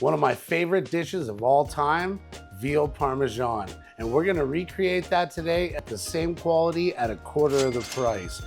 One of my favorite dishes of all time, veal parmesan. And we're gonna recreate that today at the same quality at a quarter of the price.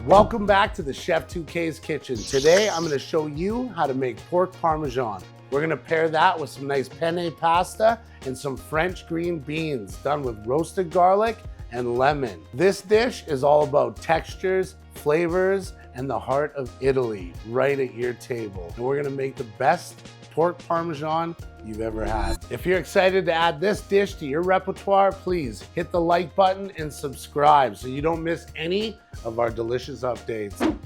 Welcome back to the Chef 2K's kitchen. Today, I'm gonna show you how to make pork parmesan. We're gonna pair that with some nice penne pasta and some French green beans done with roasted garlic and lemon. This dish is all about textures, flavors, and the heart of Italy right at your table. And we're gonna make the best pork parmesan you've ever had. If you're excited to add this dish to your repertoire, please hit the like button and subscribe so you don't miss any of our delicious updates.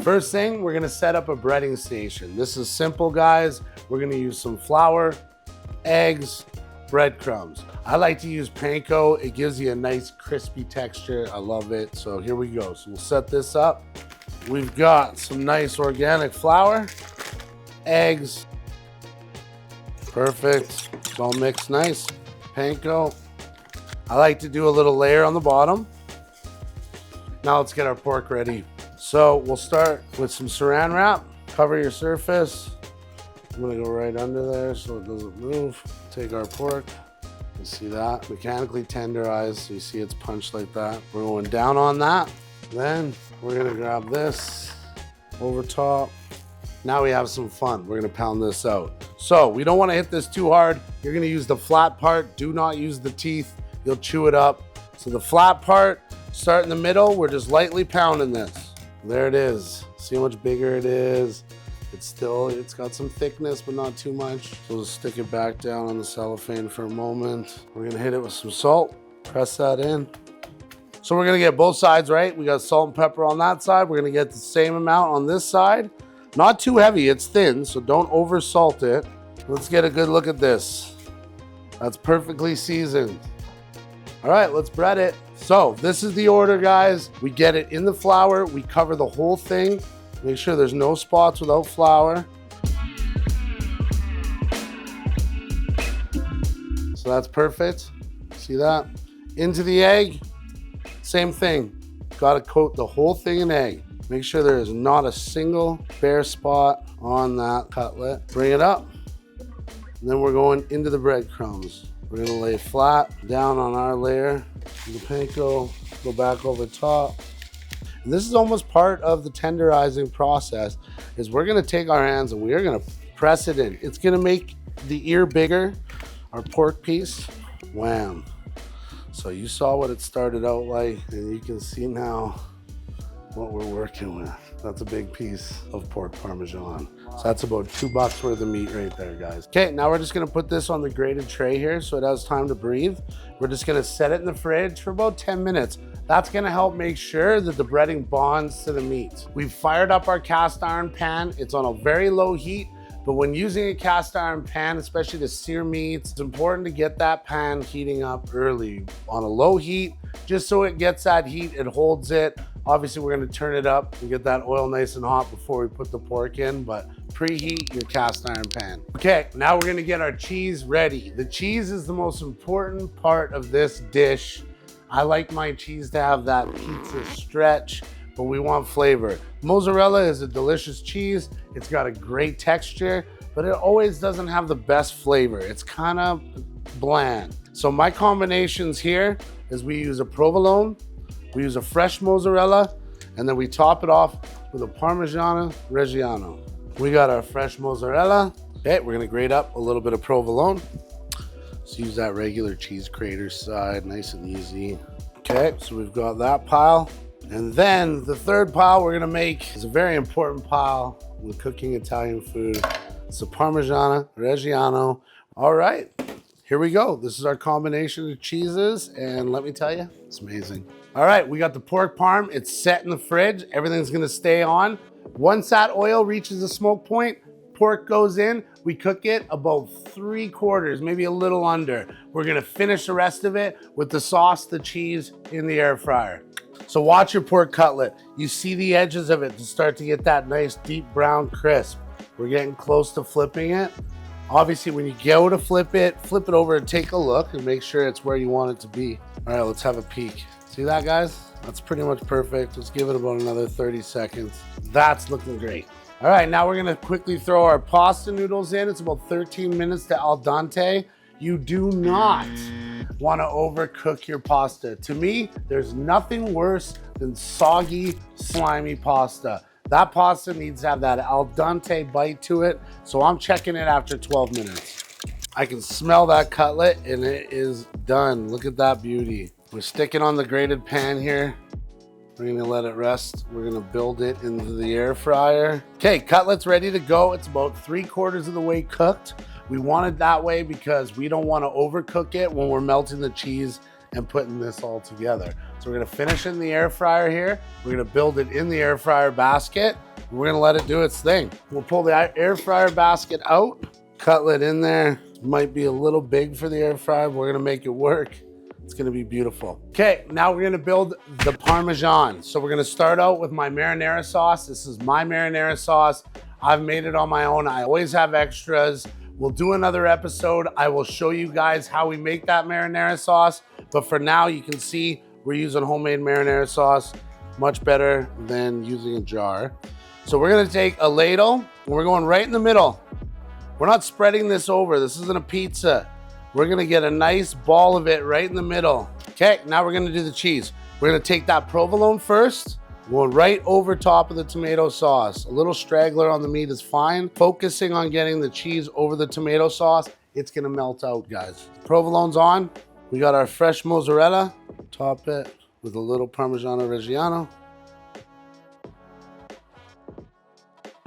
First thing, we're gonna set up a breading station. This is simple, guys. We're gonna use some flour, eggs, breadcrumbs. I like to use Panko. It gives you a nice crispy texture. I love it. So here we go. So we'll set this up. We've got some nice organic flour, eggs. Perfect. It's all mixed nice. Panko. I like to do a little layer on the bottom. Now let's get our pork ready. So we'll start with some saran wrap. Cover your surface. I'm gonna go right under there so it doesn't move. Take our pork. You see that? Mechanically tenderized, so you see it's punched like that. We're going down on that. Then we're gonna grab this over top. Now we have some fun. We're gonna pound this out. So we don't wanna hit this too hard. You're gonna use the flat part. Do not use the teeth. You'll chew it up. So the flat part, start in the middle. We're just lightly pounding this. There it is. See how much bigger it is? It's got some thickness, but not too much. So we'll stick it back down on the cellophane for a moment. We're gonna hit it with some salt, press that in. So we're gonna get both sides right. We got salt and pepper on that side. We're gonna get the same amount on this side. Not too heavy, it's thin, so don't over salt it. Let's get a good look at this. That's perfectly seasoned. All right, let's bread it. So this is the order, guys. We get it in the flour. We cover the whole thing. Make sure there's no spots without flour. So that's perfect. See that? Into the egg, same thing. Got to coat the whole thing in egg. Make sure there is not a single bare spot on that cutlet. Bring it up. And then we're going into the breadcrumbs. We're gonna lay flat down on our layer. The panko, go back over top. And this is almost part of the tenderizing process, is we're gonna take our hands and we are gonna press it in. It's gonna make the ear bigger, our pork piece. Wham. So you saw what it started out like, and you can see now what we're working with. That's a big piece of pork parmesan. So that's about $2 worth of meat right there, guys. Okay, now we're just gonna put this on the grated tray here so it has time to breathe. We're just gonna set it in the fridge for about 10 minutes. That's gonna help make sure that the breading bonds to the meat. We've fired up our cast iron pan. It's on a very low heat, but when using a cast iron pan, especially to sear meats, it's important to get that pan heating up early on a low heat, just so it gets that heat, it holds it. Obviously, we're gonna turn it up and get that oil nice and hot before we put the pork in, but preheat your cast iron pan. Okay, now we're gonna get our cheese ready. The cheese is the most important part of this dish. I like my cheese to have that pizza stretch, but we want flavor. Mozzarella is a delicious cheese. It's got a great texture, but it always doesn't have the best flavor. It's kind of bland. So my combinations here is we use a provolone, we use a fresh mozzarella, and then we top it off with a Parmigiano Reggiano. We got our fresh mozzarella. Okay, we're gonna grate up a little bit of provolone. Let's use that regular cheese grater side, nice and easy. Okay, so we've got that pile. And then the third pile we're gonna make is a very important pile when cooking Italian food. It's a Parmigiano Reggiano. All right, here we go. This is our combination of cheeses, and let me tell you, it's amazing. All right, we got the pork parm. It's set in the fridge. Everything's gonna stay on. Once that oil reaches the smoke point, pork goes in. We cook it about 3/4, maybe a little under. We're gonna finish the rest of it with the sauce, the cheese in the air fryer. So watch your pork cutlet. You see the edges of it to start to get that nice deep brown crisp. We're getting close to flipping it. Obviously, when you go to flip it over and take a look and make sure it's where you want it to be. All right, let's have a peek. See that, guys? That's pretty much perfect. Let's give it about another 30 seconds. That's looking great. All right, now we're gonna quickly throw our pasta noodles in. It's about 13 minutes to al dente. You do not wanna overcook your pasta. To me, there's nothing worse than soggy, slimy pasta. That pasta needs to have that al dente bite to it, so I'm checking it after 12 minutes. I can smell that cutlet and it is done. Look at that beauty. We're sticking on the grated pan here. We're gonna let it rest. We're gonna build it into the air fryer. Okay, cutlet's ready to go. It's about 3/4 of the way cooked. We want it that way because we don't wanna overcook it when we're melting the cheese and putting this all together. So we're gonna finish in the air fryer here. We're gonna build it in the air fryer basket. We're gonna let it do its thing. We'll pull the air fryer basket out. Cutlet in there. Might be a little big for the air fryer, but we're gonna make it work. It's gonna be beautiful. Okay, now we're gonna build the Parmesan. So we're gonna start out with my marinara sauce. This is my marinara sauce. I've made it on my own. I always have extras. We'll do another episode. I will show you guys how we make that marinara sauce. But for now, you can see we're using homemade marinara sauce. Much better than using a jar. So we're gonna take a ladle and we're going right in the middle. We're not spreading this over. This isn't a pizza. We're gonna get a nice ball of it right in the middle. Okay, now we're gonna do the cheese. We're gonna take that provolone first, going right over top of the tomato sauce. A little straggler on the meat is fine. Focusing on getting the cheese over the tomato sauce, it's gonna melt out, guys. Provolone's on. We got our fresh mozzarella. Top it with a little Parmigiano Reggiano.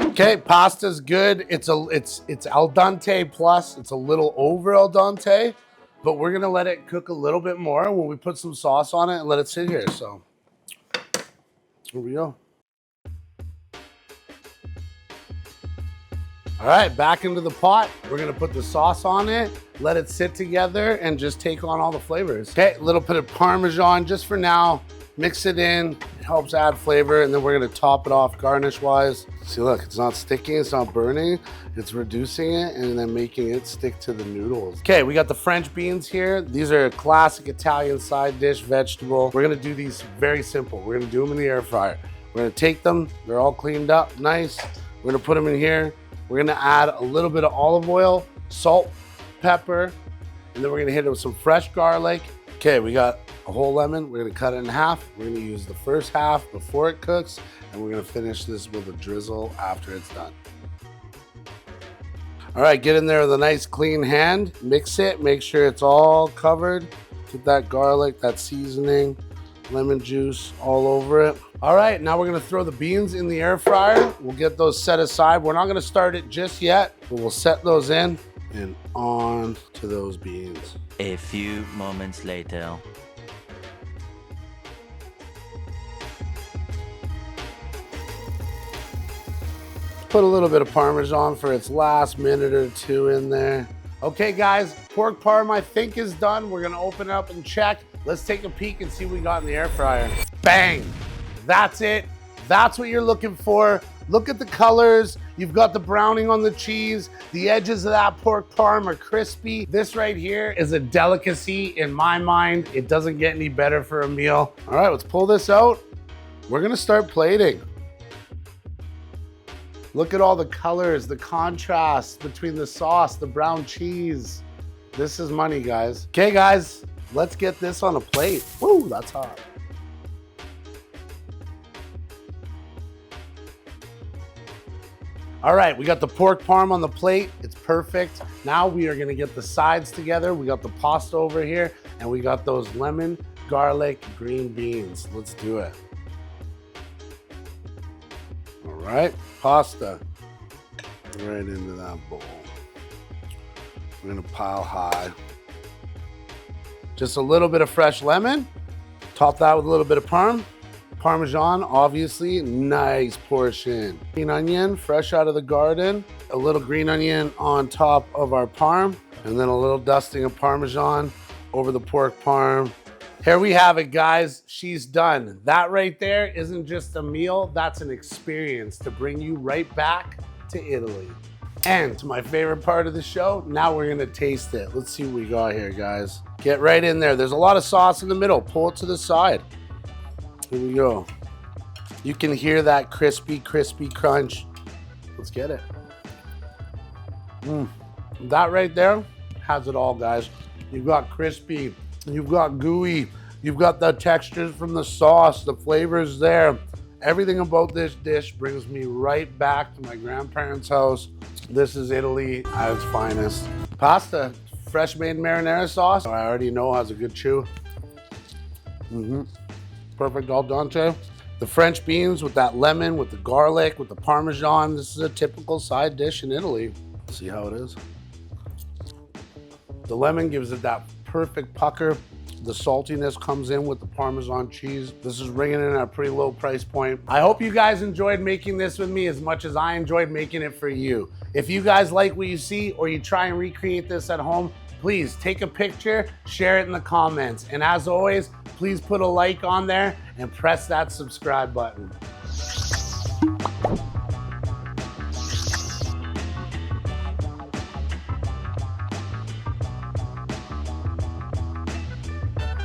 Okay, pasta's good. It's al dente plus. It's a little over al dente, but we're gonna let it cook a little bit more when we put some sauce on it and let it sit here. So here we go. All right, back into the pot. We're gonna put the sauce on it, let it sit together, and just take on all the flavors. Okay, a little bit of Parmesan just for now. Mix it in, it helps add flavor, and then we're gonna top it off garnish-wise. See, look, it's not sticking, it's not burning, it's reducing it and then making it stick to the noodles. Okay, we got the French beans here. These are a classic Italian side dish vegetable. We're gonna do these very simple. We're gonna do them in the air fryer. We're gonna take them, they're all cleaned up, nice. We're gonna put them in here. We're gonna add a little bit of olive oil, salt, pepper, and then we're gonna hit it with some fresh garlic. Okay, we got a whole lemon. We're gonna cut it in half. We're gonna use the first half before it cooks, and we're gonna finish this with a drizzle after it's done. All right, get in there with a nice clean hand. Mix it, make sure it's all covered. Get that garlic, that seasoning, lemon juice all over it. All right, now we're gonna throw the beans in the air fryer. We'll get those set aside. We're not gonna start it just yet, but we'll set those in and on to those beans. A few moments later. Put a little bit of Parmesan for its last minute or two in there. Okay guys, pork parm I think is done. We're gonna open it up and check. Let's take a peek and see what we got in the air fryer. Bang, that's it. That's what you're looking for. Look at the colors. You've got the browning on the cheese. The edges of that pork parm are crispy. This right here is a delicacy in my mind. It doesn't get any better for a meal. All right, let's pull this out. We're gonna start plating. Look at all the colors, the contrast between the sauce, the brown cheese. This is money, guys. Okay, guys, let's get this on a plate. Woo, that's hot. All right, we got the pork parm on the plate. It's perfect. Now we are gonna get the sides together. We got the pasta over here, and we got those lemon, garlic, green beans. Let's do it. All right, pasta right into that bowl. We're gonna pile high. Just a little bit of fresh lemon. Top that with a little bit of Parmesan, obviously, nice portion. Green onion, fresh out of the garden. A little green onion on top of our parm, and then a little dusting of Parmesan over the pork parm. Here we have it, guys. She's done. That right there isn't just a meal, that's an experience to bring you right back to Italy. And to my favorite part of the show, now we're gonna taste it. Let's see what we got here, guys. Get right in there. There's a lot of sauce in the middle. Pull it to the side. Here we go. You can hear that crispy, crispy crunch. Let's get it. That right there has it all, guys. You've got crispy, you've got gooey, you've got the textures from the sauce, the flavors there. Everything about this dish brings me right back to my grandparents' house. This is Italy at its finest. Pasta, fresh made marinara sauce. I already know has a good chew. Perfect al dente. The French beans with that lemon, with the garlic, with the Parmesan. This is a typical side dish in Italy. See how it is? The lemon gives it that perfect pucker. The saltiness comes in with the Parmesan cheese. This is ringing in at a pretty low price point. I hope you guys enjoyed making this with me as much as I enjoyed making it for you. If you guys like what you see or you try and recreate this at home, please take a picture, share it in the comments. And as always, please put a like on there and press that subscribe button.